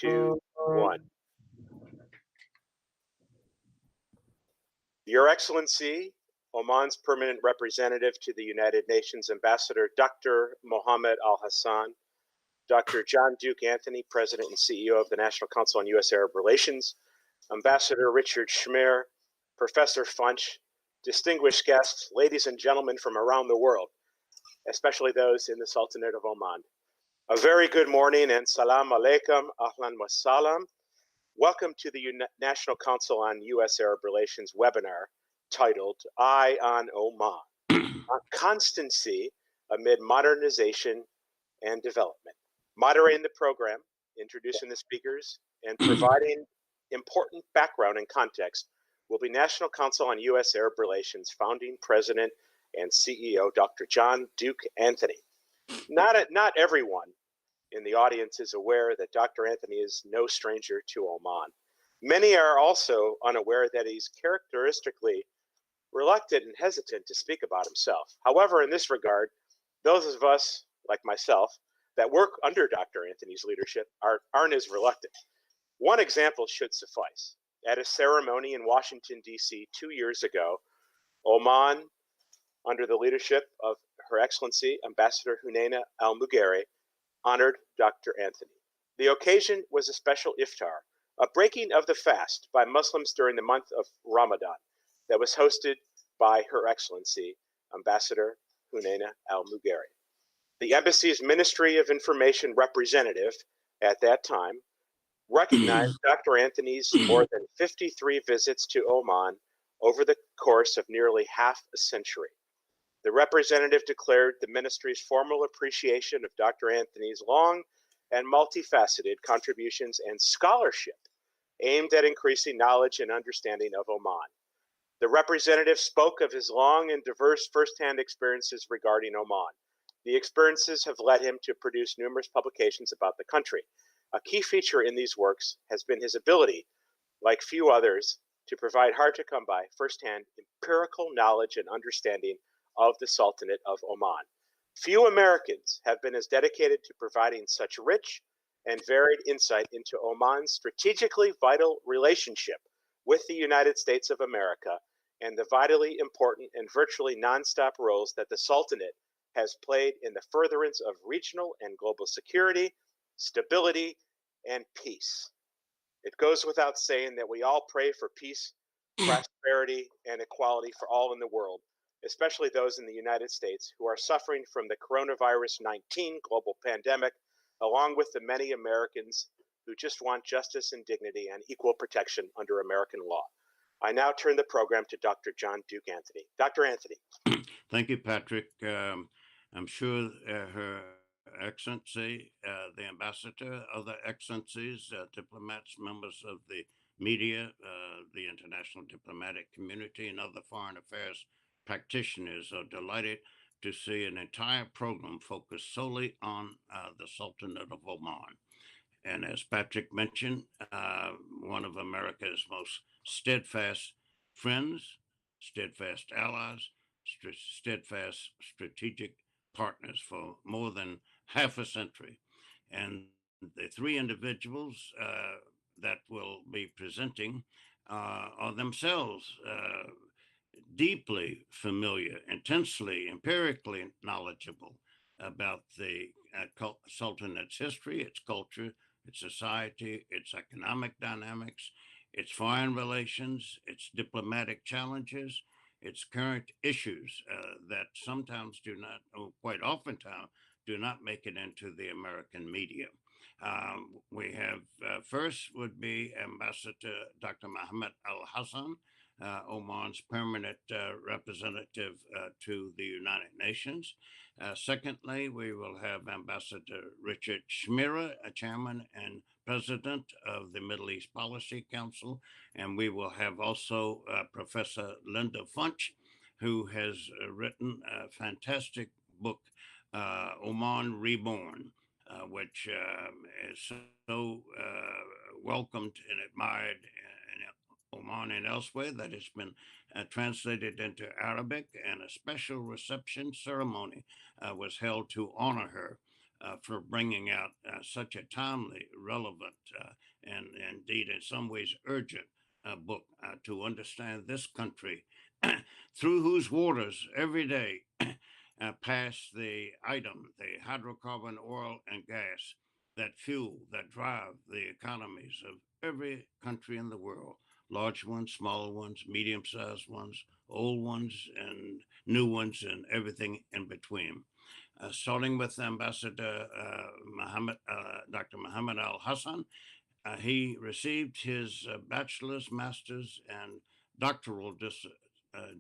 two, one. Your Excellency, Oman's permanent representative to the United Nations, Ambassador Dr. Mohamed al-Hassan, Dr. John Duke Anthony, President and CEO of the National Council on U.S. Arab Relations, Ambassador Richard Schmierer, Professor Funsch, distinguished guests, ladies and gentlemen from around the world, especially those in the Sultanate of Oman. A very good morning and salam alaikum, ahlan wa salam. Welcome to the National Council on U.S. Arab Relations webinar titled Eye on Oman, on Constancy amid Modernization and Development. Moderating the program, introducing the speakers, and providing important background and context will be National Council on U.S. Arab Relations founding president and CEO, Dr. John Duke Anthony. Not everyone in the audience is aware that Dr. Anthony is no stranger to Oman. Many are also unaware that he's characteristically reluctant and hesitant to speak about himself. However, in this regard, those of us, like myself, that work under Dr. Anthony's leadership aren't as reluctant. One example should suffice. At a ceremony in Washington, D.C. 2 years ago, Oman, under the leadership of Her Excellency Ambassador Hunaina al-Mugheri, honored Dr. Anthony. The occasion was a special iftar, a breaking of the fast by Muslims during the month of Ramadan that was hosted by Her Excellency Ambassador Hunaina al-Mugheri. The embassy's Ministry of Information representative at that time recognized Dr. Anthony's more than 53 visits to Oman over the course of nearly half a century. The representative declared the ministry's formal appreciation of Dr. Anthony's long and multifaceted contributions and scholarship aimed at increasing knowledge and understanding of Oman. The representative spoke of his long and diverse firsthand experiences regarding Oman. The experiences have led him to produce numerous publications about the country. A key feature in these works has been his ability, like few others, to provide hard-to-come-by firsthand empirical knowledge and understanding of the Sultanate of Oman. Few Americans have been as dedicated to providing such rich and varied insight into Oman's strategically vital relationship with the United States of America and the vitally important and virtually nonstop roles that the Sultanate has played in the furtherance of regional and global security, stability, and peace. It goes without saying that we all pray for peace, prosperity, and equality for all in the world, especially those in the United States who are suffering from the coronavirus 19 global pandemic, along with the many Americans who just want justice and dignity and equal protection under American law. I now turn the program to Dr. John Duke Anthony. Dr. Anthony. Thank you, Patrick. I'm sure Her Excellency, the Ambassador, other excellencies, diplomats, members of the media, the international diplomatic community, and other foreign affairs practitioners are delighted to see an entire program focused solely on the Sultanate of Oman. And as Patrick mentioned, one of America's most steadfast friends, steadfast allies, steadfast strategic partners for more than half a century. And the three individuals that will be presenting are themselves deeply familiar, intensely, empirically knowledgeable about the Sultanate's history, its culture, its society, its economic dynamics, its foreign relations, its diplomatic challenges, its current issues that sometimes do not, or quite oftentimes, do not make it into the American media. We have first would be Ambassador Dr. Mohamed al-Hassan, Oman's permanent representative to the United Nations. Secondly, we will have Ambassador Richard Schmierer, chairman and president of the Middle East Policy Council. And we will have also Professor Linda Funsch, who has written a fantastic book, Oman Reborn, which is so welcomed and admired in Oman and elsewhere that it's been translated into Arabic, and a special reception ceremony was held to honor her for bringing out such a timely, relevant, and indeed in some ways urgent book to understand this country through whose waters every day pass the item, the hydrocarbon, oil, and gas that fuel, that drive the economies of every country in the world, large ones, small ones, medium-sized ones, old ones, and new ones, and everything in between. Starting with Ambassador Dr. Mohamed al-Hassan, he received his bachelor's, master's, and doctoral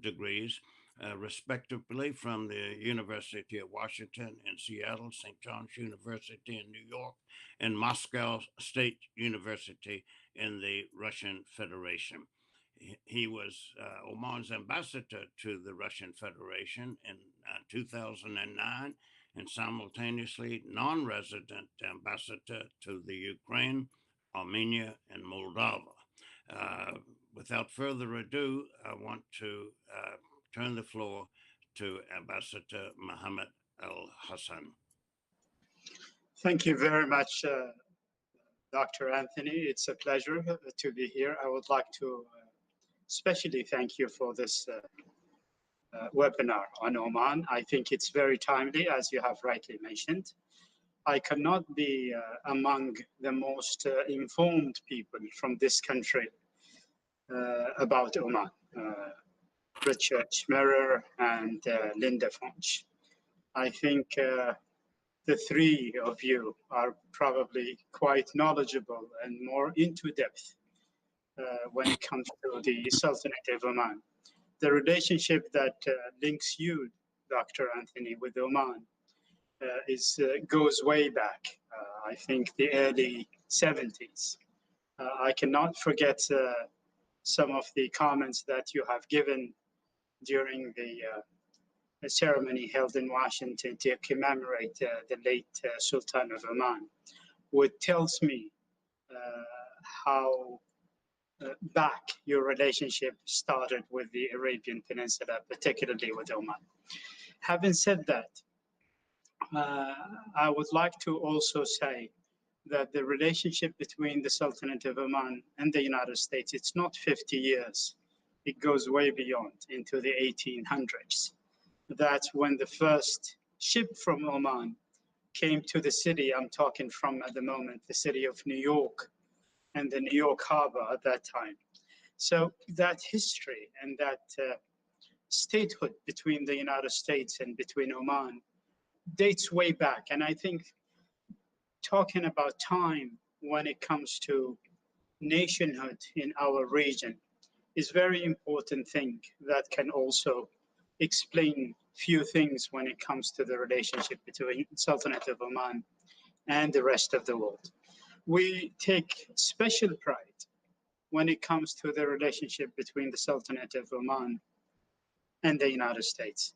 degrees, respectively, from the University of Washington in Seattle, St. John's University in New York, and Moscow State University in the Russian Federation. He was Oman's ambassador to the Russian Federation in 2009 and simultaneously non-resident ambassador to the Ukraine, Armenia, and Moldova. Without further ado, I want to turn the floor to Ambassador Mohamed al-Hassan. Thank you very much, Dr. Anthony. It's a pleasure to be here. I would like to especially thank you for this webinar on Oman. I think it's very timely, as you have rightly mentioned. I cannot be among the most informed people from this country about Oman. Richard Schmierer and Linda Funsch. I think the three of you are probably quite knowledgeable and more into depth when it comes to the Sultanate of Oman. The relationship that links you, Dr. Anthony, with Oman goes way back. I think the early 70s. I cannot forget some of the comments that you have given during the ceremony held in Washington to commemorate the late Sultan of Oman, which tells me how back your relationship started with the Arabian Peninsula, particularly with Oman. Having said that, I would like to also say that the relationship between the Sultanate of Oman and the United States, it's not 50 years. It goes way beyond into the 1800s. That's when the first ship from Oman came to the city I'm talking from at the moment, the city of New York and the New York Harbor at that time. So that history and that statehood between the United States and between Oman dates way back. And I think talking about time when it comes to nationhood in our region is very important thing that can also explain few things when it comes to the relationship between Sultanate of Oman and the rest of the world. We take special pride when it comes to the relationship between the Sultanate of Oman and the United States.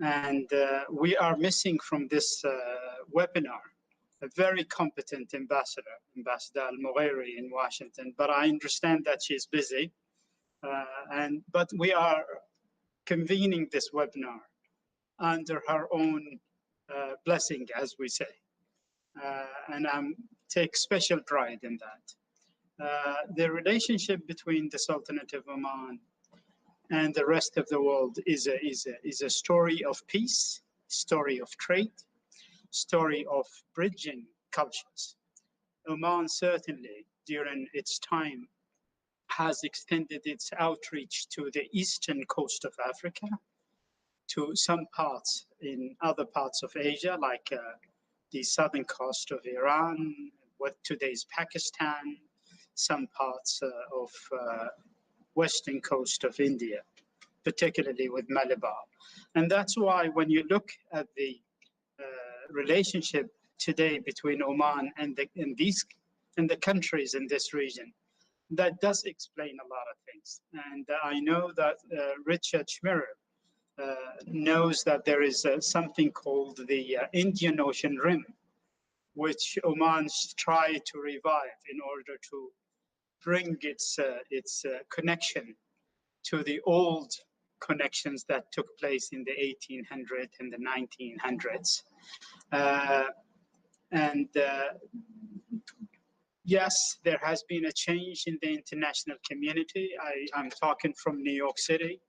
And we are missing from this webinar a very competent ambassador, Ambassador al-Mughiri in Washington, but I understand that she's busy. But we are convening this webinar under her own blessing, as we say. And I take special pride in that. The relationship between the Sultanate of Oman and the rest of the world is a story of peace, story of trade, story of bridging cultures. Oman certainly, during its time, has extended its outreach to the eastern coast of Africa, to some parts in other parts of Asia, like the southern coast of Iran, what today is Pakistan, some parts of western coast of India, particularly with Malabar. And that's why when you look at the relationship today between Oman and the countries in this region, that does explain a lot of things. And I know that Richard Schmierer knows that there is something called the Indian Ocean Rim, which Oman tried to revive in order to bring its connection to the old connections that took place in the 1800s and the 1900s. And yes, there has been a change in the international community. I'm talking from New York City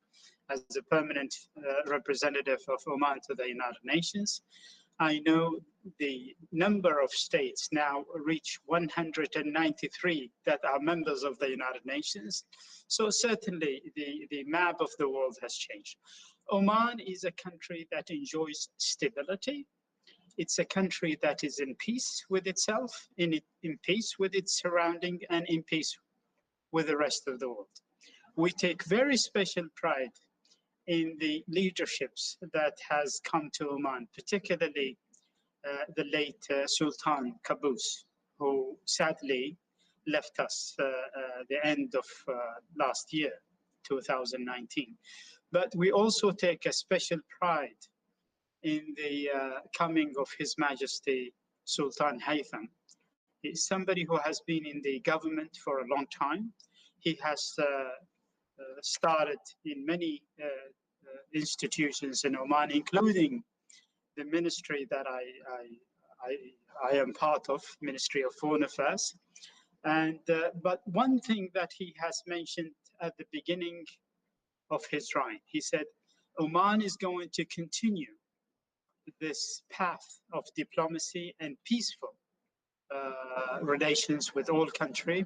as a permanent representative of Oman to the United Nations. I know the number of states now reach 193 that are members of the United Nations. So certainly the map of the world has changed. Oman is a country that enjoys stability. It's a country that is in peace with itself, in peace with its surrounding, and in peace with the rest of the world. We take very special pride in the leaderships that has come to Oman, particularly the late Sultan Qaboos, who sadly left us the end of last year, 2019. But we also take a special pride in the coming of His Majesty Sultan Haytham. He's somebody who has been in the government for a long time. He has started in many institutions in Oman, including the ministry that I am part of, Ministry of Foreign Affairs. And but one thing that he has mentioned at the beginning of his reign, he said, Oman is going to continue this path of diplomacy and peaceful relations with all countries.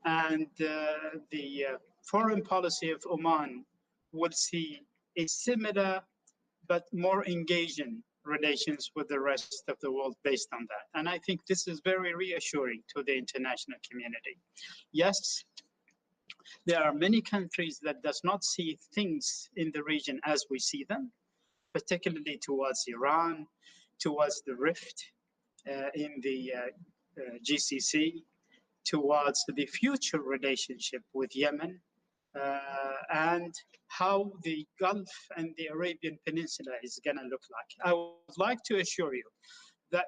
And the foreign policy of Oman will see a similar but more engaging relations with the rest of the world based on that. And I think this is very reassuring to the international community. Yes, there are many countries that does not see things in the region as we see them, particularly towards Iran, towards the rift in the GCC, towards the future relationship with Yemen, and how the Gulf and the Arabian Peninsula is going to look like. I would like to assure you that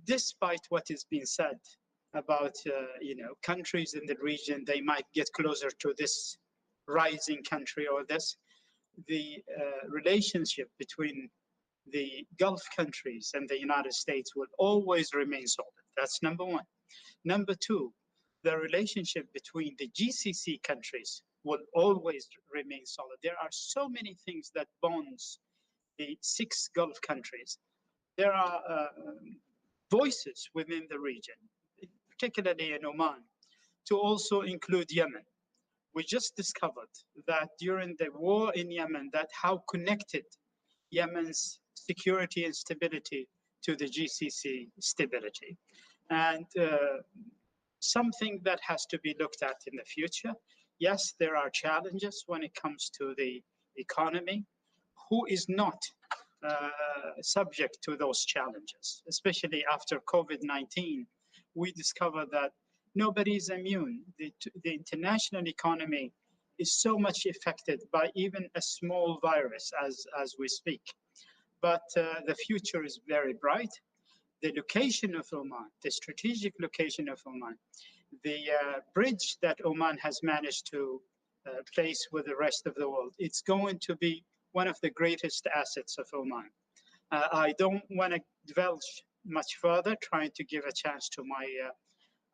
despite what is being said about countries in the region, they might get closer to this rising country or this, the relationship between the Gulf countries and the United States will always remain solid. That's number one. Number two, the relationship between the GCC countries will always remain solid. There are so many things that bonds the 6 Gulf countries. There are voices within the region, particularly in Oman, to also include Yemen. We just discovered that during the war in Yemen, that how connected Yemen's security and stability to the GCC stability. And something that has to be looked at in the future. Yes, there are challenges when it comes to the economy. Who is not subject to those challenges? Especially after COVID-19, we discovered that nobody is immune. The international economy is so much affected by even a small virus as we speak. But the future is very bright. The location of Oman, the strategic location of Oman, the bridge that Oman has managed to place with the rest of the world, it's going to be one of the greatest assets of Oman. I don't want to divulge much further, trying to give a chance to my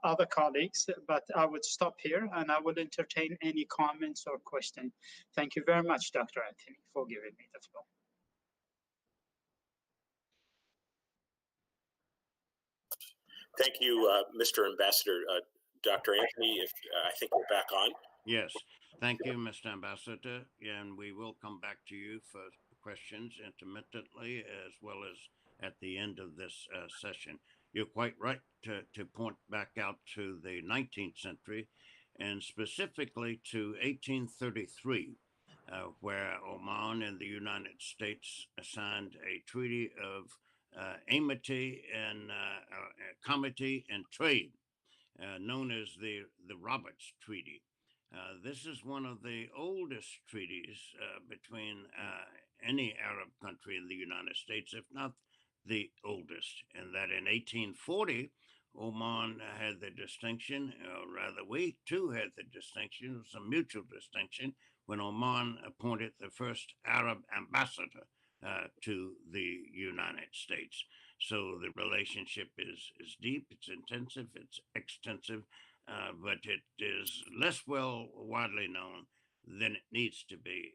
other colleagues, but I would stop here and I will entertain any comments or questions. Thank you very much, Dr. Anthony, for giving me the floor. Thank you, Mr. Ambassador. Dr. Anthony, if I think we're back on. Yes, thank you, Mr. Ambassador, and we will come back to you for questions intermittently as well as at the end of this session. You're quite right to point back out to the 19th century and specifically to 1833, where Oman and the United States signed a treaty of amity and comity and trade, known as the Roberts Treaty. This is one of the oldest treaties between any Arab country in the United States, if not the oldest, and that in 1840, Oman had the distinction, or rather we too had the distinction, it was a mutual distinction, when Oman appointed the first Arab ambassador to the United States. So the relationship is deep, it's intensive, it's extensive, but it is less well widely known than it needs to be,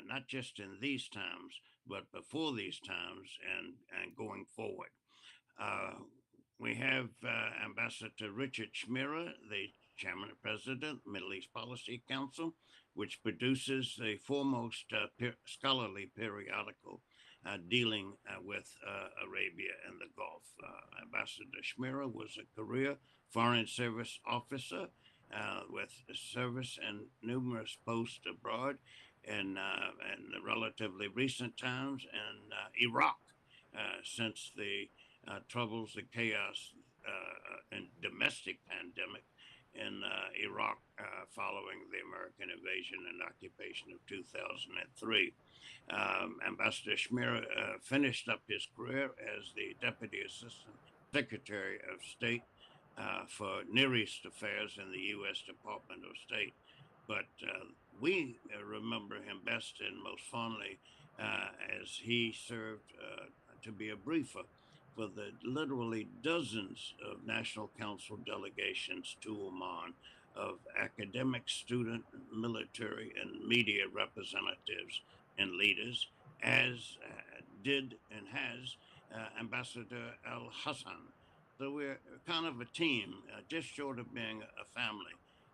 not just in these times, but before these times and going forward. Uh, we have Ambassador Richard Schmierer, the Chairman and President, Middle East Policy Council, which produces the foremost scholarly periodical dealing with Arabia and the Gulf. Ambassador Schmira was a career Foreign Service officer with service and numerous posts abroad in the relatively recent times in Iraq since the troubles, the chaos, and domestic pandemic in Iraq following the American invasion and occupation of 2003. Ambassador Schmira finished up his career as the Deputy Assistant Secretary of State for Near East Affairs in the U.S. Department of State. But we remember him best and most fondly as he served to be a briefer for the literally dozens of National Council delegations to Oman of academic, student, military, and media representatives and leaders, as did and has Ambassador al-Hassan. So we're kind of a team, just short of being a family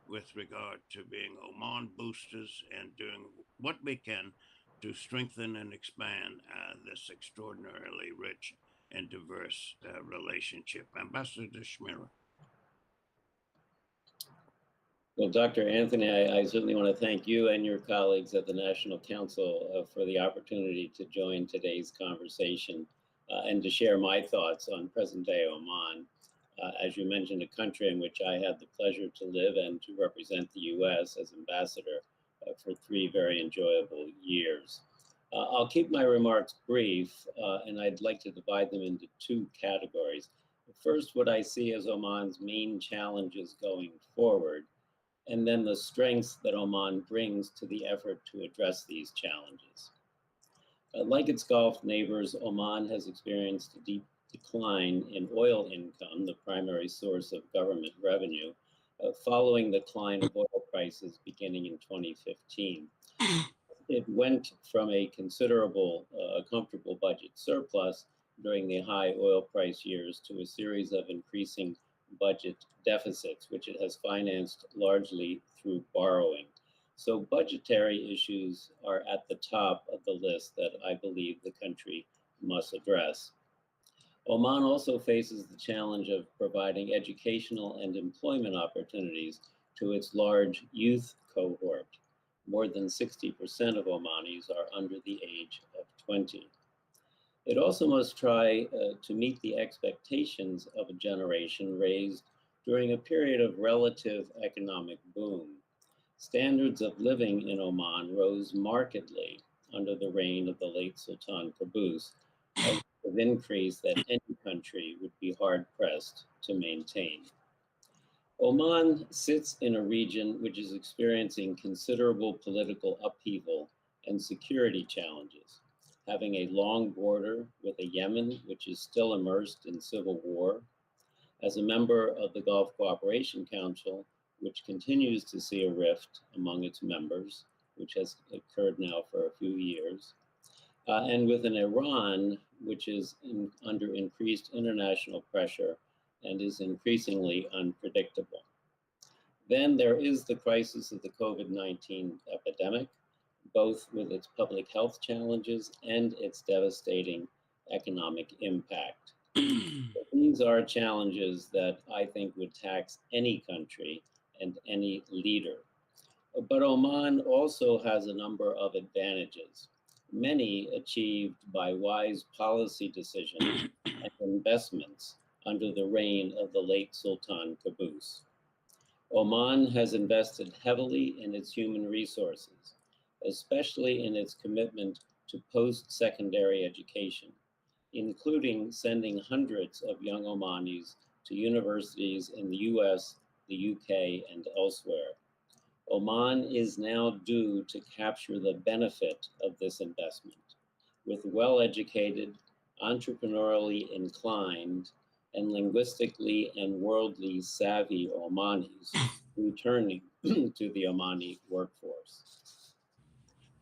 with regard to being Oman boosters and doing what we can to strengthen and expand this extraordinarily rich and diverse relationship. Ambassador Schmira. Well, Dr. Anthony, I certainly want to thank you and your colleagues at the National Council for the opportunity to join today's conversation and to share my thoughts on present-day Oman. As you mentioned, a country in which I had the pleasure to live and to represent the U.S. as ambassador for 3 very enjoyable years. I'll keep my remarks brief, and I'd like to divide them into 2 categories. First, what I see as Oman's main challenges going forward, and then the strengths that Oman brings to the effort to address these challenges. Like its Gulf neighbors, Oman has experienced a deep decline in oil income, the primary source of government revenue, following the decline of oil prices beginning in 2015. It went from a considerable, comfortable budget surplus during the high oil price years to a series of increasing budget deficits, which it has financed largely through borrowing. So budgetary issues are at the top of the list that I believe the country must address. Oman also faces the challenge of providing educational and employment opportunities to its large youth cohort. More than 60% of Omanis are under the age of 20. It also must try to meet the expectations of a generation raised during a period of relative economic boom. Standards of living in Oman rose markedly under the reign of the late Sultan Qaboos, an increase that any country would be hard-pressed to maintain. Oman sits in a region which is experiencing considerable political upheaval and security challenges, having a long border with a Yemen which is still immersed in civil war. As a member of the Gulf Cooperation Council, which continues to see a rift among its members, which has occurred now for a few years, and with an Iran which is under increased international pressure and is increasingly unpredictable. Then there is the crisis of the COVID-19 epidemic, both with its public health challenges and its devastating economic impact. These are challenges that I think would tax any country and any leader. But Oman also has a number of advantages, many achieved by wise policy decisions and investments under the reign of the late Sultan Qaboos. Oman has invested heavily in its human resources, especially in its commitment to post-secondary education, including sending hundreds of young Omanis to universities in the U.S., the UK, and elsewhere. Oman is now due to capture the benefit of this investment, with well-educated, entrepreneurially inclined, and linguistically and worldly savvy Omanis returning to the Omani workforce.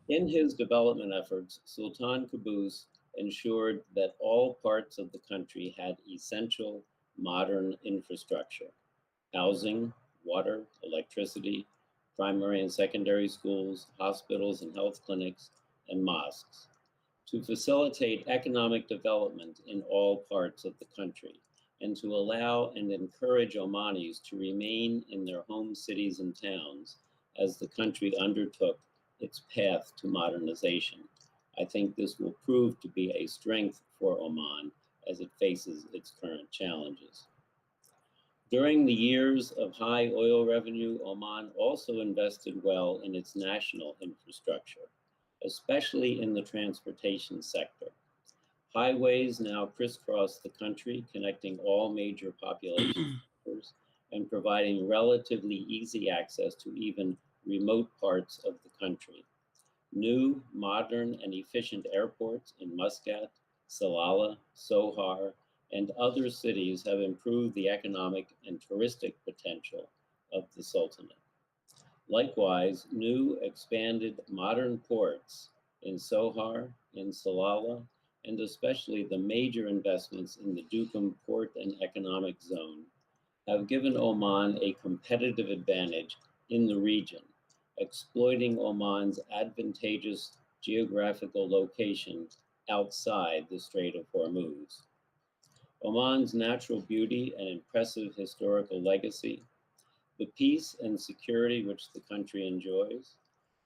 In his development efforts, Sultan Qaboos ensured that all parts of the country had essential modern infrastructure: housing, water, electricity, primary and secondary schools, hospitals and health clinics, and mosques. To facilitate economic development in all parts of the country, and to allow and encourage Omanis to remain in their home cities and towns as the country undertook its path to modernization. I think this will prove to be a strength for Oman as it faces its current challenges. During the years of high oil revenue, Oman also invested well in its national infrastructure, especially in the transportation sector. Highways now crisscross the country, connecting all major population centers and providing relatively easy access to even remote parts of the country. New, modern, and efficient airports in Muscat, Salalah, Sohar, and other cities have improved the economic and touristic potential of the Sultanate. Likewise, new, expanded, modern ports in Sohar, in Salalah, and especially the major investments in the Duqm Port and Economic Zone have given Oman a competitive advantage in the region, exploiting Oman's advantageous geographical location outside the Strait of Hormuz. Oman's natural beauty and impressive historical legacy, the peace and security which the country enjoys,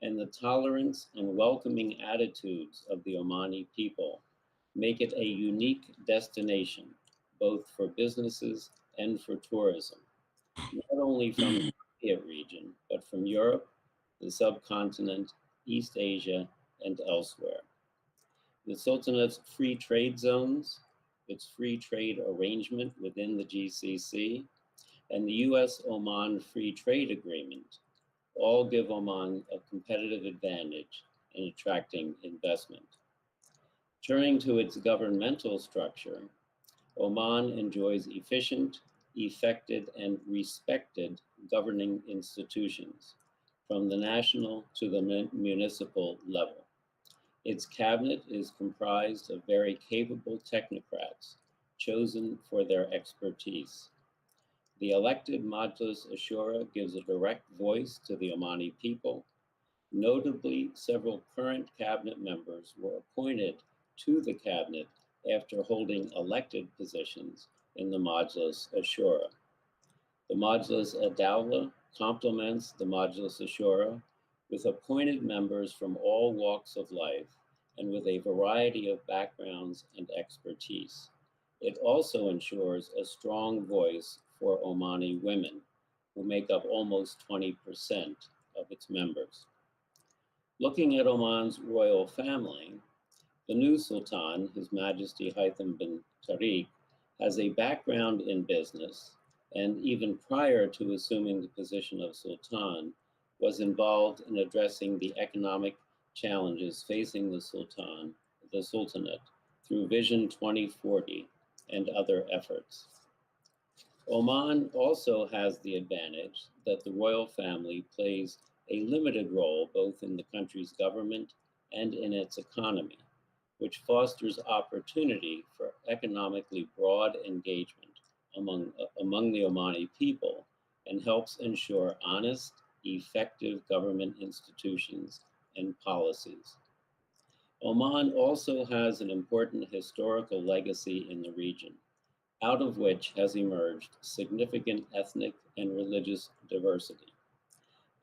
and the tolerance and welcoming attitudes of the Omani people make it a unique destination, both for businesses and for tourism, not only from the Immediate region, but from Europe, the subcontinent, East Asia, and elsewhere. The Sultanate's free trade zones, its free trade arrangement within the GCC, and the U.S.-Oman Free Trade Agreement all give Oman a competitive advantage in attracting investment. Turning to its governmental structure, Oman enjoys efficient, effective, and respected governing institutions, from the national to the municipal level. Its cabinet is comprised of very capable technocrats chosen for their expertise. The elected Majlis Ashura gives a direct voice to the Omani people. Notably, several current cabinet members were appointed to the cabinet after holding elected positions in the Majlis Ashura. The Majlis Adawla complements the Majlis Ashura with appointed members from all walks of life and with a variety of backgrounds and expertise. It also ensures a strong voice for Omani women, who make up almost 20% of its members. Looking at Oman's royal family, the new Sultan, His Majesty Haitham bin Tariq, has a background in business, and even prior to assuming the position of Sultan, was involved in addressing the economic challenges facing the Sultanate through Vision 2040 and other efforts. Oman also has the advantage that the royal family plays a limited role both in the country's government and in its economy, which fosters opportunity for economically broad engagement among the Omani people and helps ensure honest, effective government institutions and policies. Oman also has an important historical legacy in the region, out of which has emerged significant ethnic and religious diversity.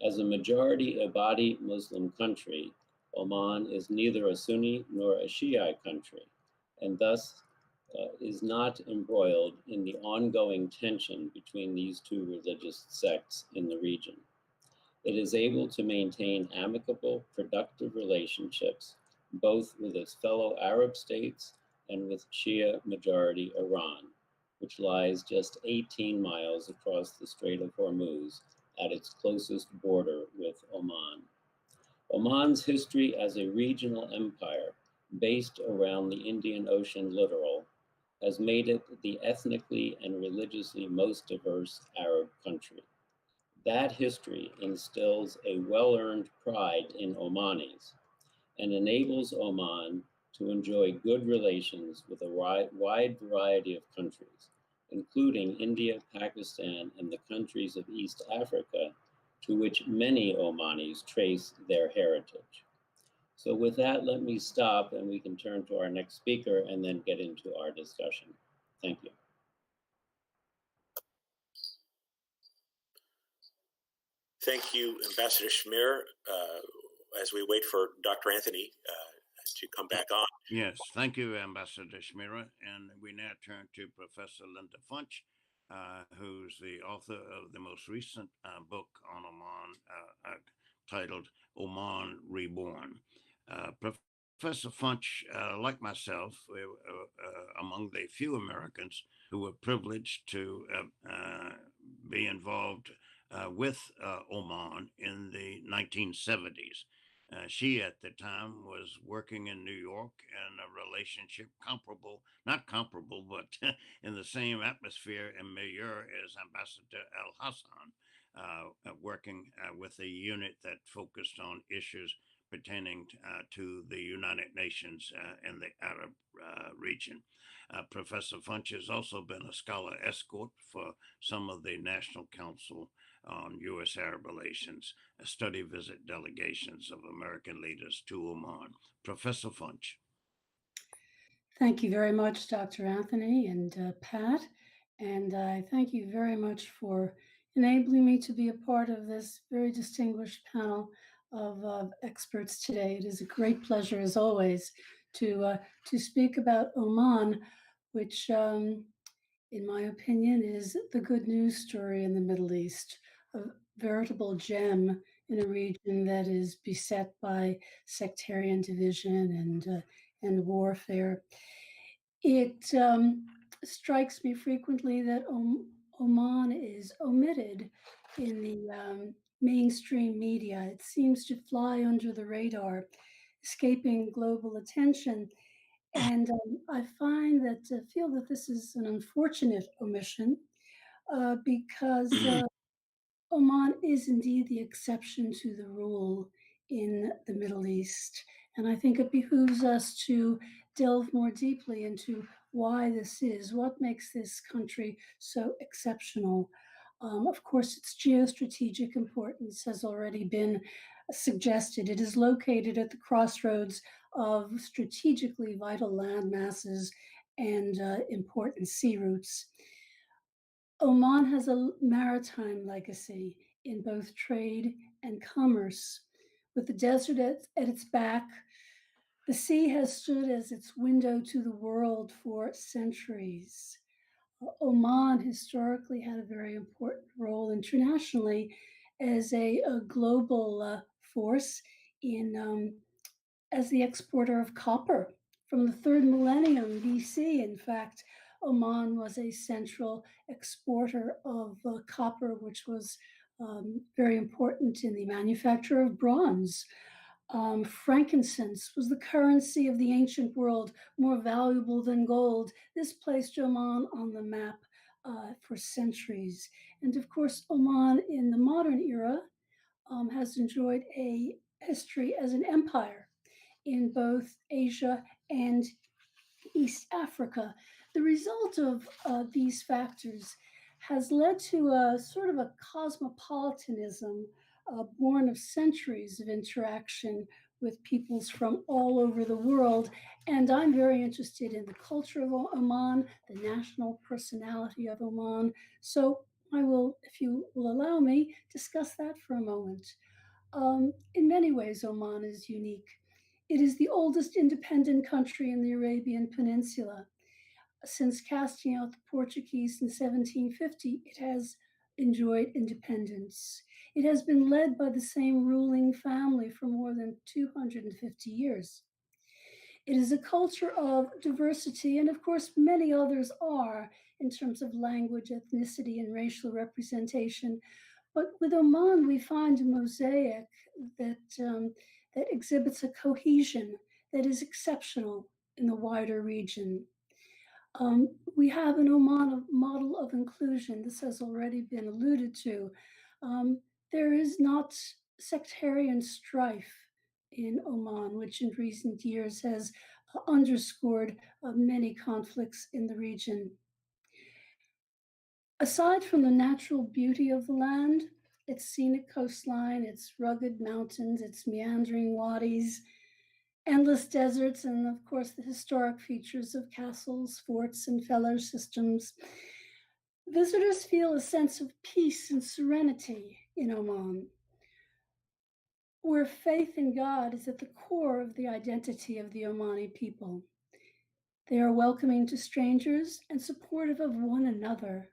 As a majority Ibadi Muslim country, Oman is neither a Sunni nor a Shiite country, and thus is not embroiled in the ongoing tension between these two religious sects in the region. It is able to maintain amicable, productive relationships, both with its fellow Arab states and with Shia majority Iran, which lies just 18 miles across the Strait of Hormuz at its closest border with Oman. Oman's history as a regional empire based around the Indian Ocean littoral, has made it the ethnically and religiously most diverse Arab country. That history instills a well-earned pride in Omanis and enables Oman to enjoy good relations with a wide variety of countries, including India, Pakistan, and the countries of East Africa, to which many Omanis trace their heritage. So with that, let me stop and we can turn to our next speaker and then get into our discussion. Thank you. Thank you, Ambassador Schmierer. As we wait for Dr. Anthony to come back on. Yes, thank you, Ambassador Schmira. And we now turn to Professor Linda Funsch, who's the author of the most recent book on Oman titled Oman Reborn. Professor Funsch, like myself, among the few Americans who were privileged to be involved with Oman in the 1970s. She at the time was working in New York in a relationship comparable, not comparable, but in the same atmosphere and milieu as Ambassador al-Hassan, working with a unit that focused on issues pertaining to the United Nations and the Arab region. Professor Funsch has also been a scholar escort for some of the National Council on U.S. Arab Relations, study visit delegations of American leaders to Oman. Professor Funsch. Thank you very much, Dr. Anthony and Pat. And I thank you very much for enabling me to be a part of this very distinguished panel of experts today. It is a great pleasure, as always, to speak about Oman, which, in my opinion, is the good news story in the Middle East, a veritable gem in a region that is beset by sectarian division and warfare. It strikes me frequently that Oman is omitted in the mainstream media. It seems to fly under the radar, escaping global attention. And I feel that this is an unfortunate omission because Oman is indeed the exception to the rule in the Middle East. And I think it behooves us to delve more deeply into why this is, what makes this country so exceptional. Of course, its geostrategic importance has already been suggested. It is located at the crossroads of strategically vital land masses and important sea routes. Oman has a maritime legacy in both trade and commerce. With the desert at its back, the sea has stood as its window to the world for centuries. Oman historically had a very important role internationally as a global force in as the exporter of copper. From the 3rd millennium BC, in fact, Oman was a central exporter of copper, which was very important in the manufacture of bronze. Frankincense was the currency of the ancient world, more valuable than gold. This placed Oman on the map for centuries. And of course, Oman in the modern era has enjoyed a history as an empire in both Asia and East Africa. The result of these factors has led to a sort of a cosmopolitanism born of centuries of interaction with peoples from all over the world. And I'm very interested in the culture of Oman, the national personality of Oman. So I will, if you will allow me, discuss that for a moment. In many ways, Oman is unique. It is the oldest independent country in the Arabian Peninsula. Since casting out the Portuguese in 1750, it has enjoyed independence. It has been led by the same ruling family for more than 250 years. It is a culture of diversity, and of course, many others are in terms of language, ethnicity, and racial representation. But with Oman, we find a mosaic that exhibits a cohesion that is exceptional in the wider region. We have an Oman model of inclusion. This has already been alluded to. There is not sectarian strife in Oman, which in recent years has underscored many conflicts in the region. Aside from the natural beauty of the land, its scenic coastline, its rugged mountains, its meandering wadis, endless deserts, and of course the historic features of castles, forts, and feller systems, visitors feel a sense of peace and serenity in Oman, where faith in God is at the core of the identity of the Omani people. They are welcoming to strangers and supportive of one another.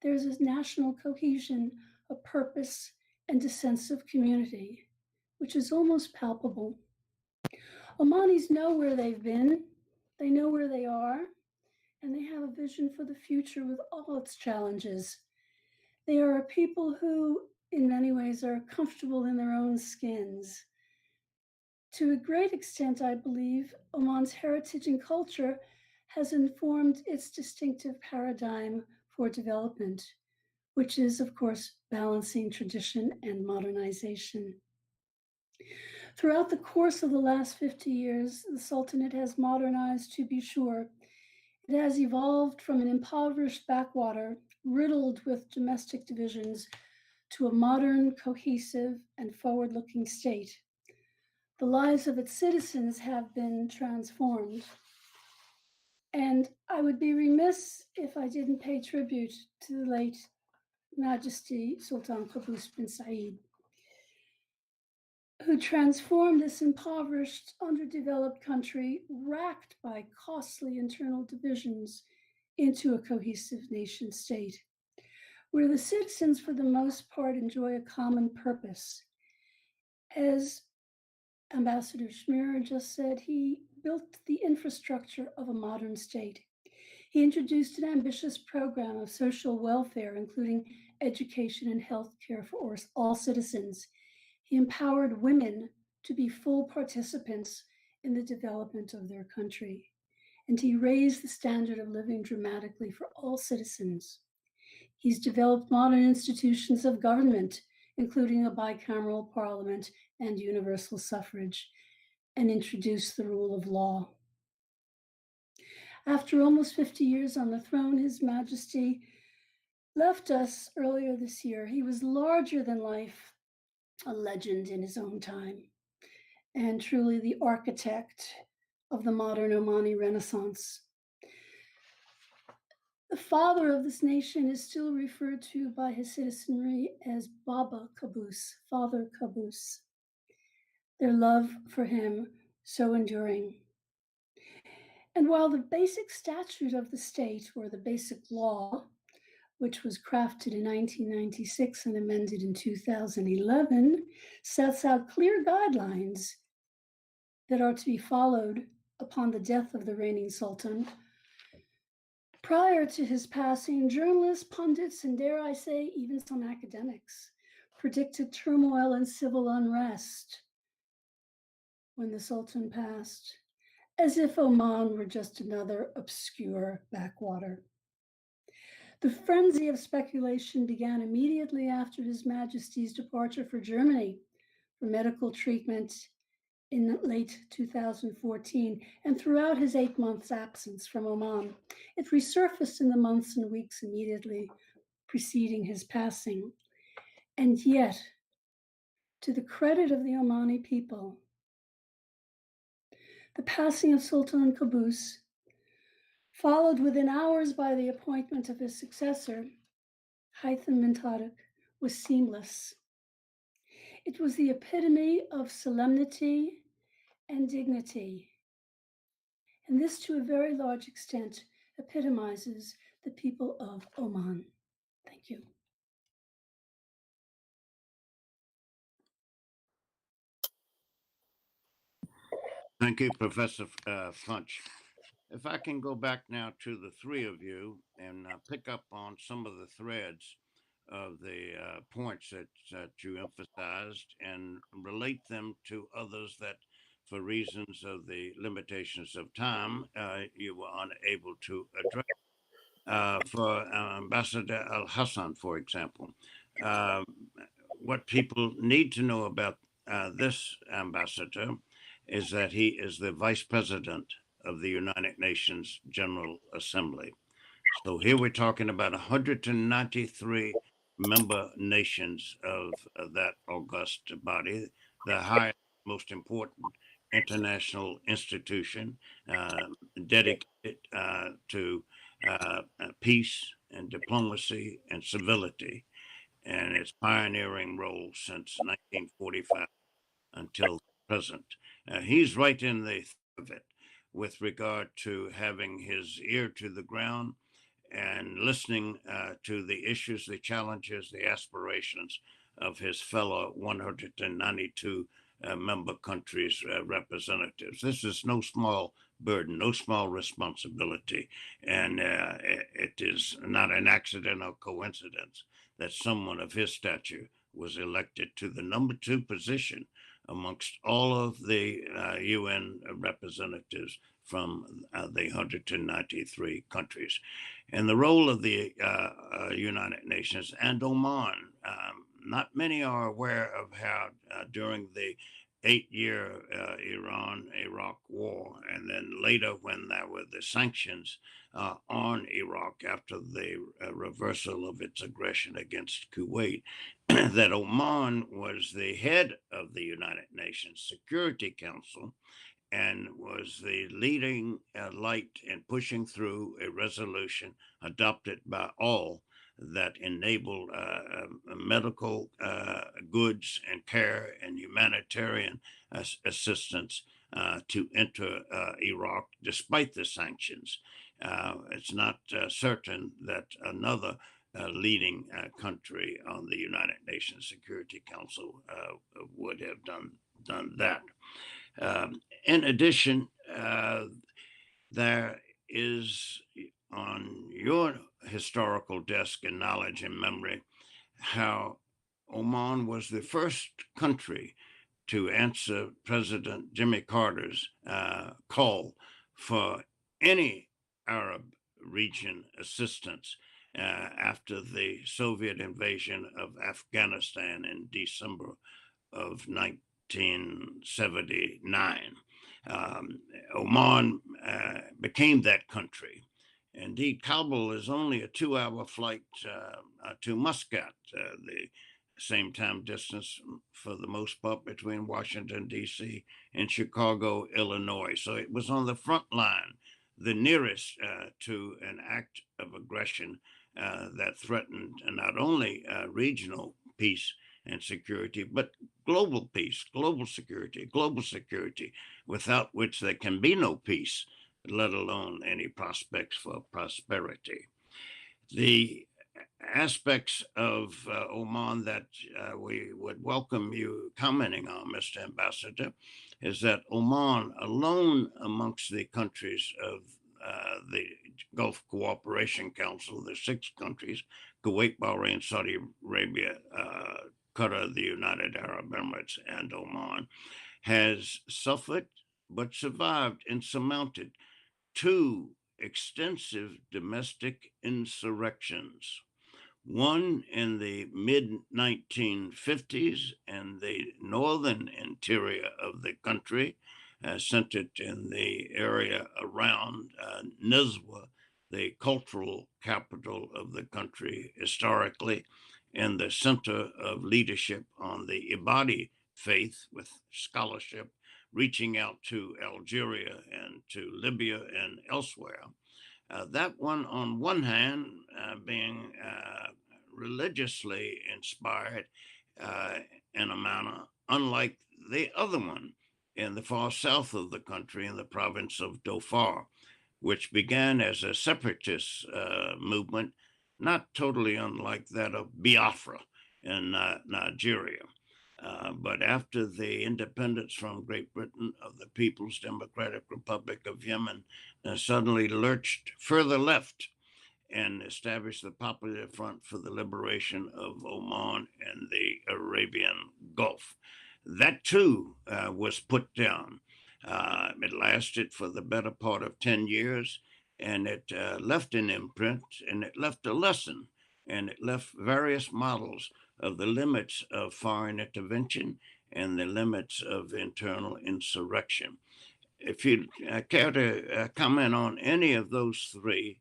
There's a national cohesion, a purpose, and a sense of community, which is almost palpable. Omanis know where they've been, they know where they are, and they have a vision for the future with all its challenges. They are a people who, in many ways, are comfortable in their own skins. To a great extent, I believe, Oman's heritage and culture has informed its distinctive paradigm for development, which is, of course, balancing tradition and modernization. Throughout the course of the last 50 years, the Sultanate has modernized, to be sure. It has evolved from an impoverished backwater, riddled with domestic divisions, to a modern, cohesive, and forward-looking state. The lives of its citizens have been transformed. And I would be remiss if I didn't pay tribute to the late Majesty Sultan Qaboos bin Said, who transformed this impoverished, underdeveloped country, racked by costly internal divisions, into a cohesive nation state, where the citizens, for the most part, enjoy a common purpose. As Ambassador Schmierer just said, he built the infrastructure of a modern state. He introduced an ambitious program of social welfare, including education and health care for all citizens. He empowered women to be full participants in the development of their country. And he raised the standard of living dramatically for all citizens. He's developed modern institutions of government, including a bicameral parliament and universal suffrage, and introduced the rule of law. After almost 50 years on the throne, His Majesty left us earlier this year. He was larger than life, a legend in his own time, and truly the architect of the modern Omani Renaissance. The father of this nation is still referred to by his citizenry as Baba Qaboos, Father Qaboos. Their love for him so enduring. And while the basic statute of the state, or the basic law, which was crafted in 1996 and amended in 2011, sets out clear guidelines that are to be followed upon the death of the reigning sultan, prior to his passing, journalists, pundits, and dare I say, even some academics predicted turmoil and civil unrest when the Sultan passed, as if Oman were just another obscure backwater. The frenzy of speculation began immediately after His Majesty's departure for Germany for medical treatment in late 2014, and throughout his 8 months absence from Oman. It resurfaced in the months and weeks immediately preceding his passing. And yet, to the credit of the Omani people, the passing of Sultan Qaboos, followed within hours by the appointment of his successor, Haitham bin Tariq, was seamless. It was the epitome of solemnity and dignity. And this, to a very large extent, epitomizes the people of Oman. Thank you. Thank you, Professor Funsch. If I can go back now to the three of you and pick up on some of the threads of the points that you emphasized and relate them to others that for reasons of the limitations of time, you were unable to address. For Ambassador al-Hassan, for example, uh, what people need to know about this ambassador is that he is the vice president of the United Nations General Assembly. So here we're talking about 193 member nations of that august body, the highest, most important international institution dedicated to peace and diplomacy and civility, and its pioneering role since 1945 until present. He's right in the thick of it with regard to having his ear to the ground and listening to the issues, the challenges, the aspirations of his fellow 192 member countries' representatives. This is no small burden, no small responsibility, and it is not an accident or coincidence that someone of his stature was elected to the number 2 position amongst all of the UN representatives from the 193 countries. And the role of the United Nations and Oman, not many are aware of how during the 8-year Iran-Iraq war, and then later when there were the sanctions on Iraq after the reversal of its aggression against Kuwait, that Oman was the head of the United Nations Security Council and was the leading light in pushing through a resolution adopted by all that enabled medical goods and care and humanitarian assistance to enter Iraq despite the sanctions. It's not certain that another leading country on the United Nations Security Council would have done that. In addition, there is on your historical desk and knowledge and memory how Oman was the first country to answer President Jimmy Carter's call for any Arab region assistance after the Soviet invasion of Afghanistan in December of 1979. Oman became that country. Indeed, Kabul is only a 2-hour flight to Muscat, the same time distance for the most part between Washington, D.C. and Chicago, Illinois. So it was on the front line, the nearest to an act of aggression that threatened not only regional peace and security, but global peace, global security, without which there can be no peace, let alone any prospects for prosperity. The aspects of Oman that we would welcome you commenting on, Mr. Ambassador, is that Oman alone amongst the countries of the Gulf Cooperation Council, the 6 countries, Kuwait, Bahrain, Saudi Arabia, Qatar, the United Arab Emirates, and Oman, has suffered but survived and surmounted 2 extensive domestic insurrections. One in the mid-1950s in the northern interior of the country, centered in the area around Nizwa, the cultural capital of the country historically, in the center of leadership on the Ibadi faith with scholarship reaching out to Algeria and to Libya and elsewhere. That one, on one hand, being religiously inspired in a manner unlike the other one in the far south of the country in the province of Dhofar, which began as a separatist movement, not totally unlike that of Biafra in Nigeria. But after the independence from Great Britain of the People's Democratic Republic of Yemen suddenly lurched further left and established the Popular Front for the Liberation of Oman and the Arabian Gulf. That too was put down. It lasted for the better part of 10 years, and it left an imprint, and it left a lesson, and it left various models of the limits of foreign intervention and the limits of internal insurrection. If you care to comment on any of those three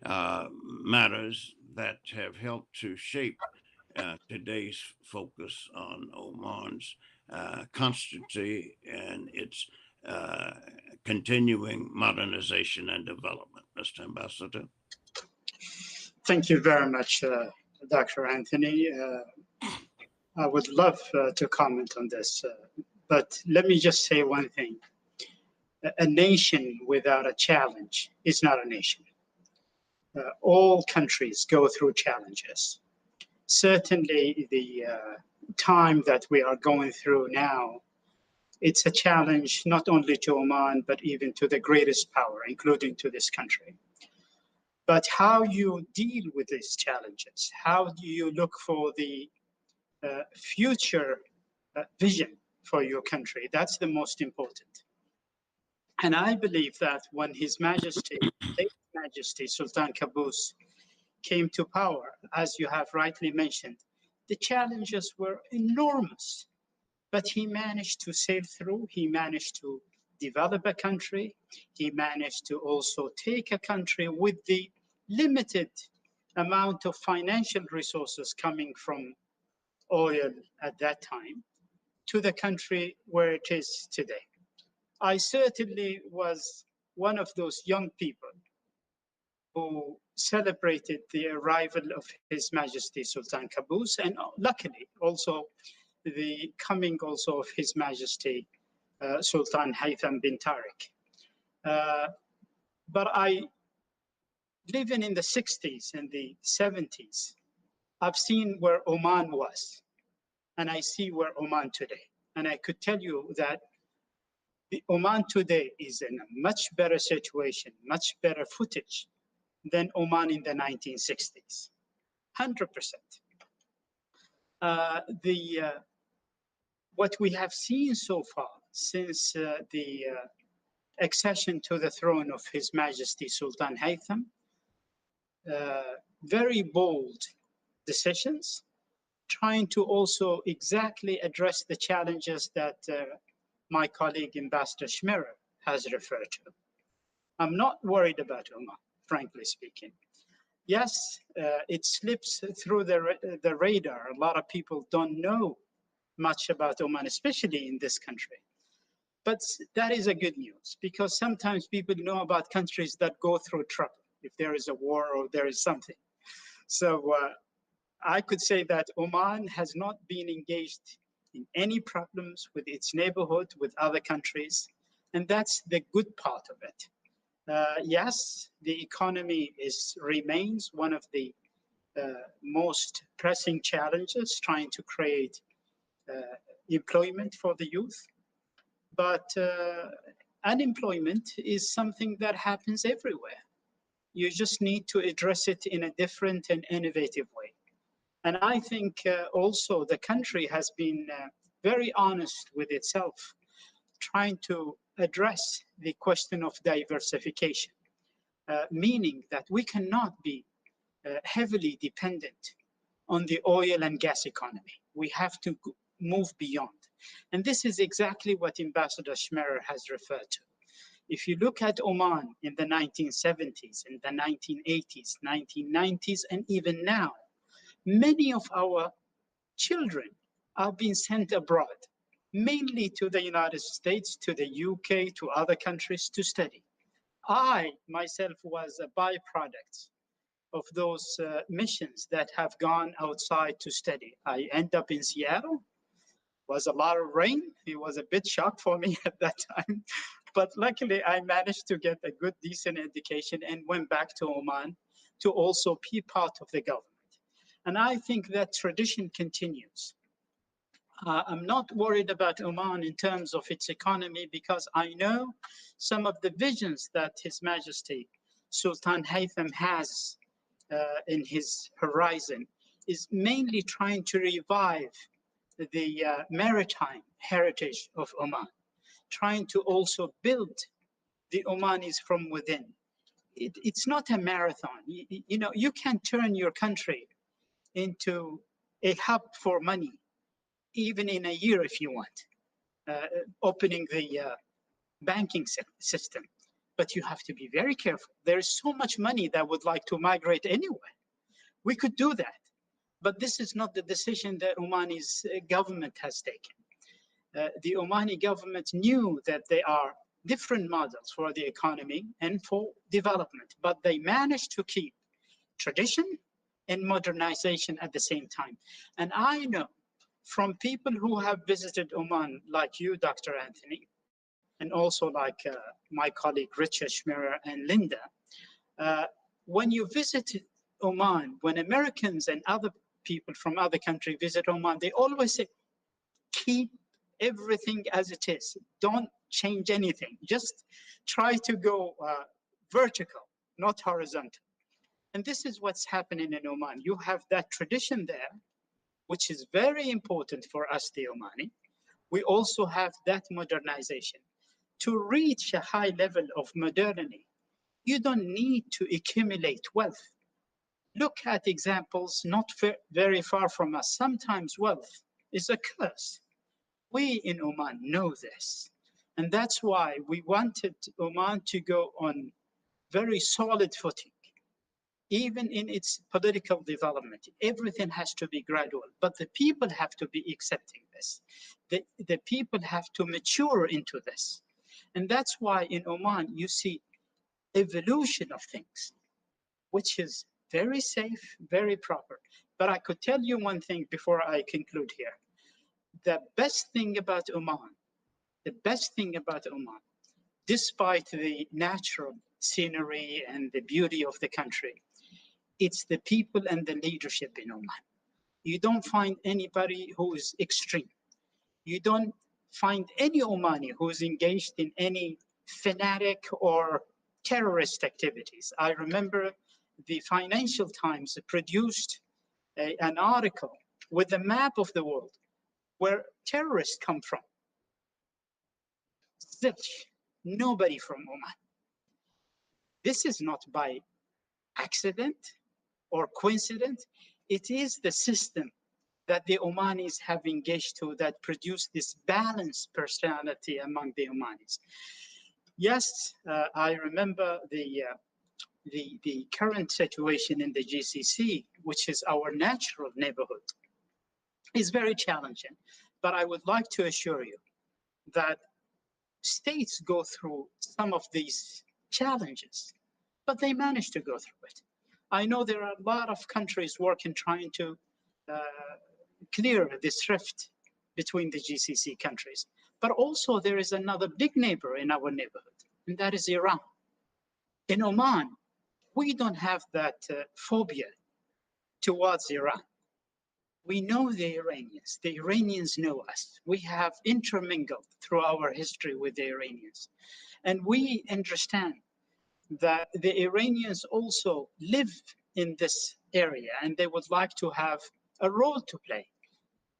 matters that have helped to shape today's focus on Oman's constancy and its continuing modernization and development. Mr. Ambassador. Thank you very much, Dr. Anthony. I would love to comment on this, but let me just say one thing. A nation without a challenge is not a nation. All countries go through challenges. Certainly the time that we are going through now, it's a challenge not only to Oman, but even to the greatest power, including to this country. But how you deal with these challenges, how do you look for the future vision for your country? That's the most important. And I believe that when His Majesty, Late Majesty Sultan Qaboos came to power, as you have rightly mentioned, the challenges were enormous, but he managed to sail through. He managed to develop a country. He managed to also take a country with the limited amount of financial resources coming from oil at that time to the country where it is today. I certainly was one of those young people who celebrated the arrival of His Majesty Sultan Qaboos, and luckily also the coming also of His Majesty Sultan Haytham bin Tariq. But I, living in the 60s and the 70s, I've seen where Oman was, and I see where Oman today. And I could tell you that the Oman today is in a much better situation, much better footage than Oman in the 1960s, 100%. What we have seen so far since the accession to the throne of His Majesty Sultan Haytham, very bold decisions, trying to also exactly address the challenges that my colleague Ambassador Schmierer has referred to. I'm not worried about Oman, frankly speaking. Yes, it slips through the radar. A lot of people don't know much about Oman, especially in this country. But that is a good news, because sometimes people know about countries that go through trouble, if there is a war or there is something. So I could say that Oman has not been engaged in any problems with its neighborhood, with other countries, and that's the good part of it. Yes, the economy remains one of the most pressing challenges, trying to create employment for the youth. But unemployment is something that happens everywhere. You just need to address it in a different and innovative way. And I think also the country has been very honest with itself, trying to address the question of diversification, meaning that we cannot be heavily dependent on the oil and gas economy. We have to move beyond. And this is exactly what Ambassador Schmierer has referred to. If you look at Oman in the 1970s, in the 1980s, 1990s, and even now, many of our children are being sent abroad, mainly to the United States, to the UK, to other countries to study. I myself was a byproduct of those missions that have gone outside to study. I end up in Seattle. Was a lot of rain. It was a bit shock for me at that time. But luckily, I managed to get a good, decent education and went back to Oman to also be part of the government. And I think that tradition continues. I'm not worried about Oman in terms of its economy, because I know some of the visions that His Majesty Sultan Haytham has in his horizon is mainly trying to revive the maritime heritage of Oman, trying to also build the Omanis from within. It's not a marathon. You know, you can turn your country into a hub for money, even in a year if you want, opening the banking system. But you have to be very careful. There is so much money that would like to migrate anywhere. We could do that. But this is not the decision that Omani's government has taken. The Omani government knew that there are different models for the economy and for development, but they managed to keep tradition and modernization at the same time. And I know from people who have visited Oman, like you, Dr. Anthony, and also like my colleague Richard Schmierer and Linda, when you visit Oman, when Americans and other people from other countries visit Oman, they always say, keep everything as it is. Don't change anything. Just try to go vertical, not horizontal. And this is what's happening in Oman. You have that tradition there, which is very important for us, the Omani. We also have that modernization. To reach a high level of modernity, you don't need to accumulate wealth. Look at examples not very far from us. Sometimes wealth is a curse. We in Oman know this. And that's why we wanted Oman to go on very solid footing. Even in its political development, everything has to be gradual, but the people have to be accepting this. The people have to mature into this. And that's why in Oman, you see evolution of things, which is very safe, very proper. But I could tell you one thing before I conclude here. The best thing about Oman, despite the natural scenery and the beauty of the country, it's the people and the leadership in Oman. You don't find anybody who is extreme. You don't find any Omani who is engaged in any fanatic or terrorist activities. I remember the Financial Times produced an article with a map of the world where terrorists come from. Zilch, nobody from Oman. This is not by accident or coincidence. It is the system that the Omanis have engaged to that produced this balanced personality among the Omanis. Yes, I remember the current situation in the GCC, which is our natural neighborhood, is very challenging. But I would like to assure you that states go through some of these challenges, but they manage to go through it. I know there are a lot of countries working, trying to clear this rift between the GCC countries. But also there is another big neighbor in our neighborhood, and that is Iran. In Oman, we don't have that phobia towards Iran. We know the Iranians know us. We have intermingled through our history with the Iranians. And we understand that the Iranians also live in this area and they would like to have a role to play.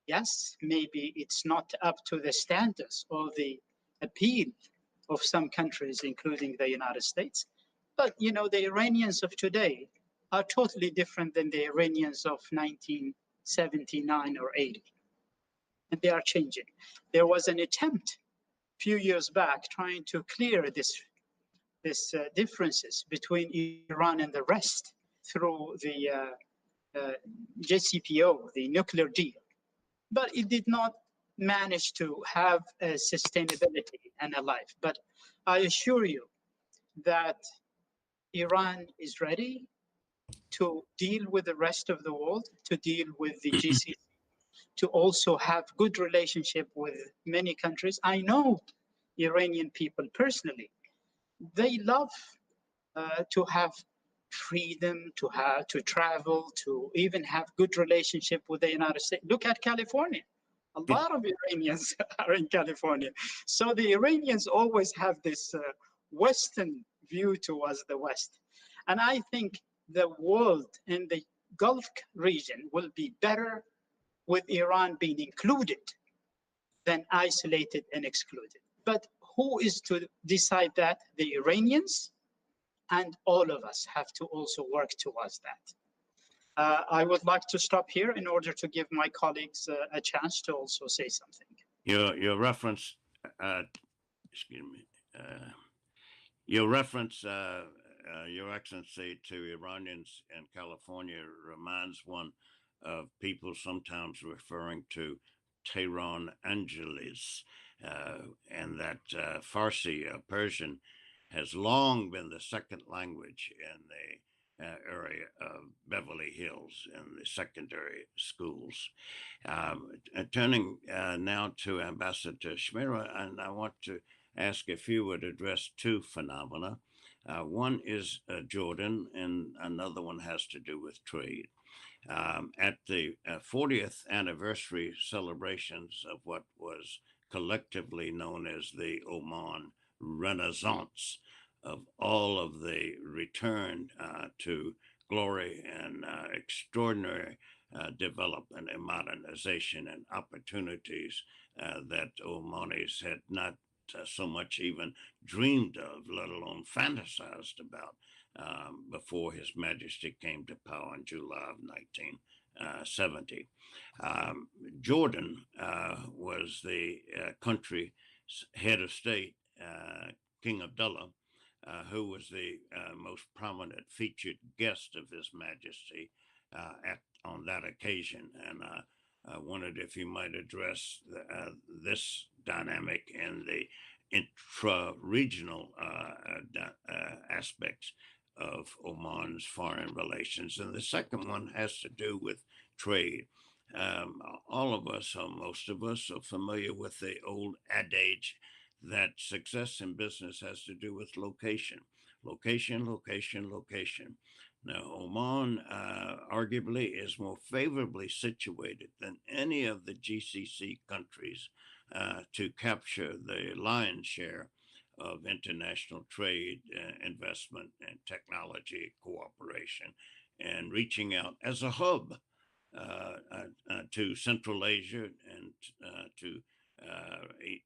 Yes, maybe it's not up to the standards or the appeal of some countries, including the United States. But, you know, the Iranians of today are totally different than the Iranians of 1979 or 80. And they are changing. There was an attempt a few years back trying to clear this differences between Iran and the rest through the JCPO, the nuclear deal. But it did not manage to have a sustainability and a life. But I assure you that Iran is ready to deal with the rest of the world, to deal with the GCC, to also have good relationship with many countries. I know Iranian people personally. They love to have freedom, to travel, to even have good relationship with the United States. Look at California. A lot of Iranians are in California. So the Iranians always have this Western view towards the West. And I think the world and the Gulf region will be better with Iran being included than isolated and excluded. But who is to decide that? The Iranians, and all of us have to also work towards that. I would like to stop here in order to give my colleagues a chance to also say something. Your reference, excuse me, your reference, Your Excellency, to Iranians in California reminds one of people sometimes referring to Tehran Angeles, and that Farsi, Persian, has long been the second language in the area of Beverly Hills in the secondary schools. Turning now to Ambassador Schmira, and I want to ask if you would address two phenomena. One is Jordan, and another one has to do with trade. At the 40th anniversary celebrations of what was collectively known as the Oman Renaissance, of all of the return to glory and extraordinary development and modernization and opportunities that Omanis had not so much even dreamed of, let alone fantasized about, before His Majesty came to power in July of 1970. Jordan was the country's head of state, King Abdullah, who was the most prominent featured guest of His Majesty on that occasion. And I wondered if you might address this dynamic and the intra-regional aspects of Oman's foreign relations. And the second one has to do with trade. All of us, or most of us, are familiar with the old adage that success in business has to do with location. Location, location, location. Now, Oman arguably is more favorably situated than any of the GCC countries to capture the lion's share of international trade, investment, and technology cooperation, and reaching out as a hub to Central Asia and to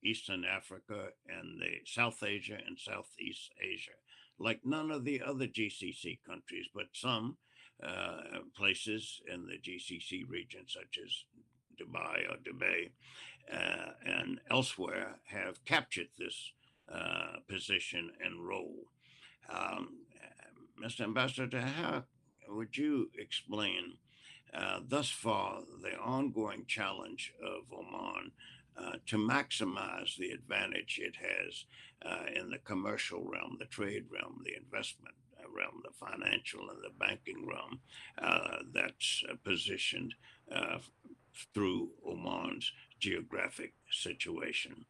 Eastern Africa and the South Asia and Southeast Asia, like none of the other GCC countries, but some places in the GCC region, such as Dubai or Dubai and elsewhere, have captured this position and role. Mr. Ambassador, how would you explain thus far the ongoing challenge of Oman to maximize the advantage it has in the commercial realm, the trade realm, the investment realm, the financial and the banking realm that's positioned through Oman's geographic situation?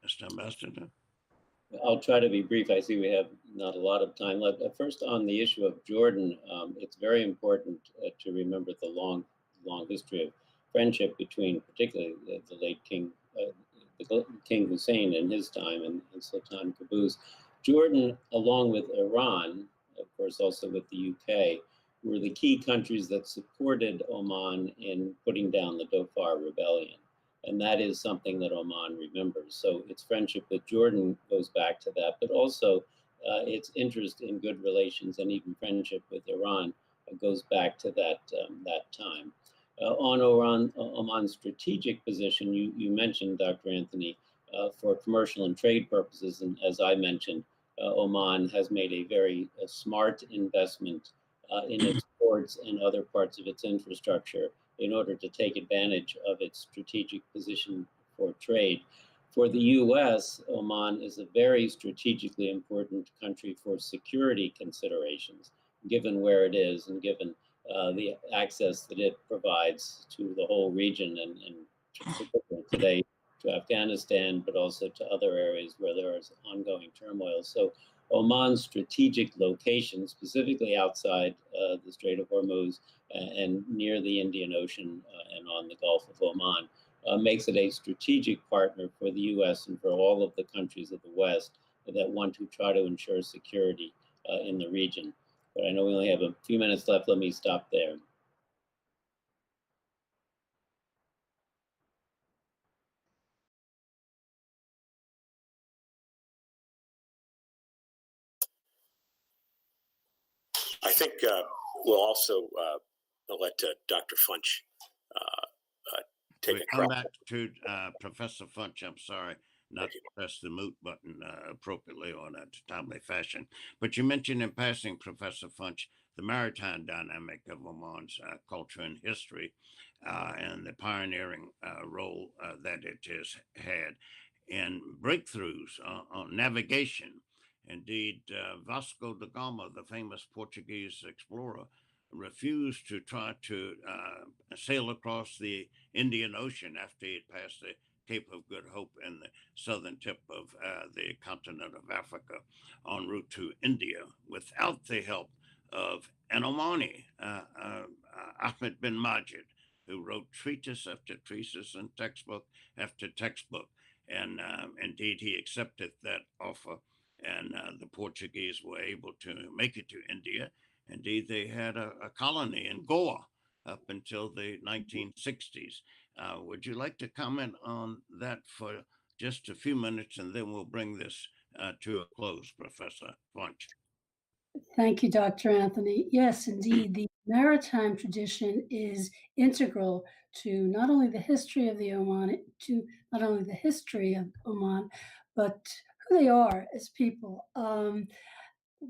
Mr. Ambassador? I'll try to be brief. I see we have not a lot of time left. First, on the issue of Jordan, it's very important to remember the long history of friendship between, particularly the late King Hussein in his time and Sultan Qaboos. Jordan, along with Iran, of course, also with the UK, were the key countries that supported Oman in putting down the Dhofar rebellion. And that is something that Oman remembers. So its friendship with Jordan goes back to that, but also its interest in good relations and even friendship with Iran goes back to that time. On Oman's strategic position, you mentioned, Dr. Anthony, for commercial and trade purposes, and as I mentioned, Oman has made a very smart investment in its ports and other parts of its infrastructure in order to take advantage of its strategic position for trade. For the U.S., Oman is a very strategically important country for security considerations, given where it is and given the access that it provides to the whole region and particularly today to Afghanistan, but also to other areas where there is ongoing turmoil. So Oman's strategic location, specifically outside the Strait of Hormuz and near the Indian Ocean and on the Gulf of Oman, makes it a strategic partner for the U.S. and for all of the countries of the West that want to try to ensure security in the region. But I know we only have a few minutes left. Let me stop there. think we'll also let Dr. Funsch take we a come crack. back to Professor Funsch. I'm sorry not to press the mute button appropriately or in a timely fashion. But you mentioned in passing, Professor Funsch, the maritime dynamic of Oman's culture and history and the pioneering role that it has had in breakthroughs on navigation. Indeed, Vasco da Gama, the famous Portuguese explorer, refused to try to sail across the Indian Ocean after he had passed the Cape of Good Hope and the southern tip of the continent of Africa en route to India without the help of an Omani, Ahmed bin Majid, who wrote treatise after treatise and textbook after textbook. And indeed, he accepted that offer, and the Portuguese were able to make it to India. Indeed, they had a colony in Goa up until the 1960s. Would you like to comment on that for just a few minutes, and then we'll bring this to a close, Professor Funsch? Thank you, Dr. Anthony. Yes, indeed, the maritime tradition is integral to not only the history of Oman, but who they are as people.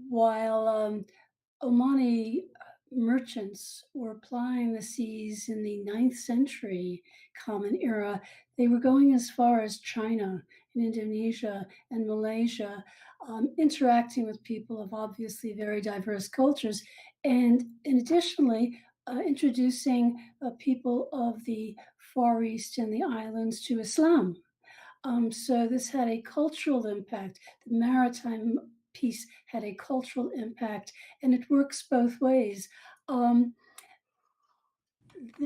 While Omani merchants were plying the seas in the 9th century Common Era, they were going as far as China and Indonesia and Malaysia, interacting with people of obviously very diverse cultures, and additionally, introducing people of the Far East and the islands to Islam. So this had a cultural impact. The maritime piece had a cultural impact, and it works both ways.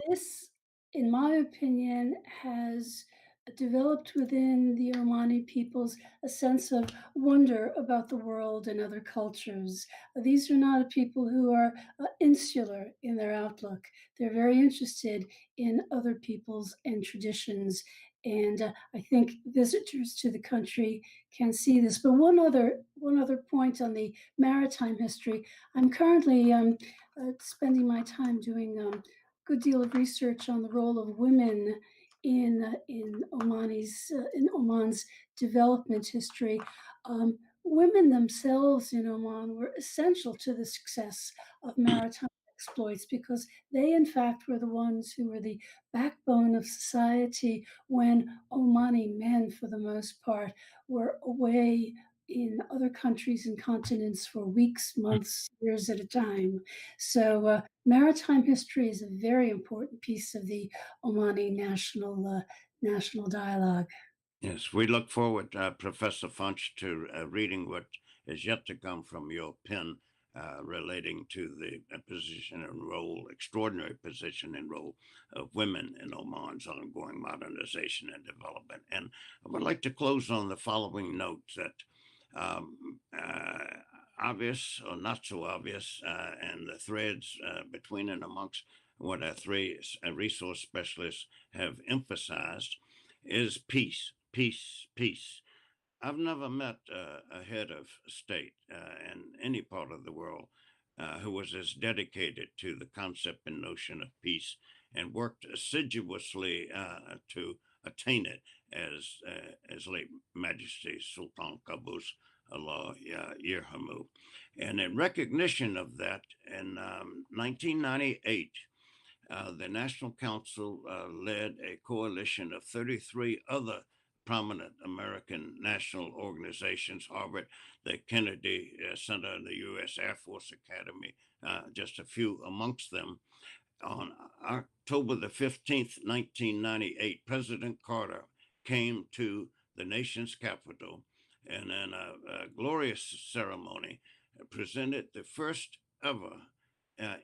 This, in my opinion, has developed within the Omani peoples a sense of wonder about the world and other cultures. These are not people who are insular in their outlook. They're very interested in other peoples and traditions. And I think visitors to the country can see this. But one other point on the maritime history. I'm currently spending my time doing good deal of research on the role of women in Oman's development history. Women themselves in Oman were essential to the success of maritime exploits because they, in fact, were the ones who were the backbone of society when Omani men, for the most part, were away in other countries and continents for weeks, months, years at a time. So maritime history is a very important piece of the Omani national dialogue. Yes, we look forward, Professor Funsch, to reading what is yet to come from your pen relating to the position and role, extraordinary position and role of women in Oman's ongoing modernization and development. And I would like to close on the following note that obvious or not so obvious, and the threads between and amongst what our three resource specialists have emphasized is peace, peace, peace. I've never met a head of state in any part of the world who was as dedicated to the concept and notion of peace and worked assiduously to attain it as late Majesty Sultan Qaboos, Allah Yerhamu. And in recognition of that, in 1998, the National Council led a coalition of 33 other prominent American national organizations, Harvard, the Kennedy Center, and the U.S. Air Force Academy, just a few amongst them. On October the 15th, 1998, President Carter came to the nation's capital and in a glorious ceremony presented the first ever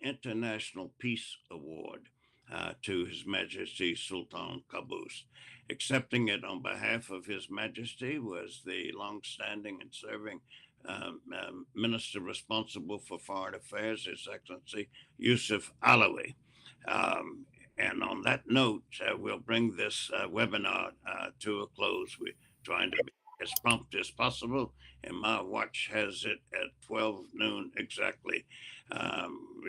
International Peace Award to His Majesty Sultan Qaboos. Accepting it on behalf of His Majesty was the long-standing and serving minister responsible for foreign affairs, His Excellency Yusuf Alawi. And on that note, we'll bring this webinar to a close. We're trying to be as prompt as possible, and my watch has it at 12 noon exactly.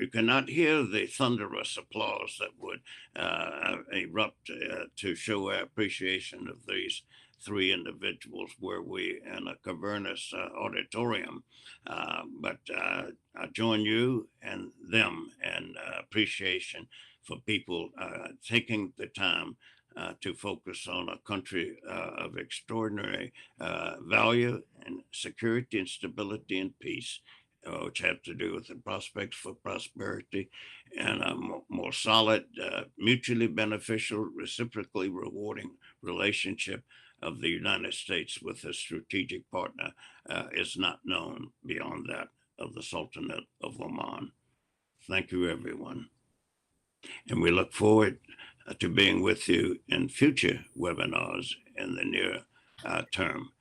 You cannot hear the thunderous applause that would erupt to show our appreciation of these three individuals were we in a cavernous auditorium. But I join you and them in appreciation for people taking the time to focus on a country of extraordinary value and security and stability and peace, which have to do with the prospects for prosperity and a more solid, mutually beneficial, reciprocally rewarding relationship of the United States with a strategic partner is not known beyond that of the Sultanate of Oman. Thank you, everyone. And we look forward to being with you in future webinars in the near term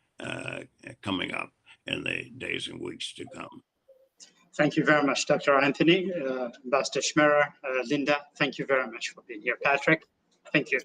coming up in the days and weeks to come. Thank you very much, Dr. Anthony, Ambassador Schmierer, Linda. Thank you very much for being here. Patrick, thank you.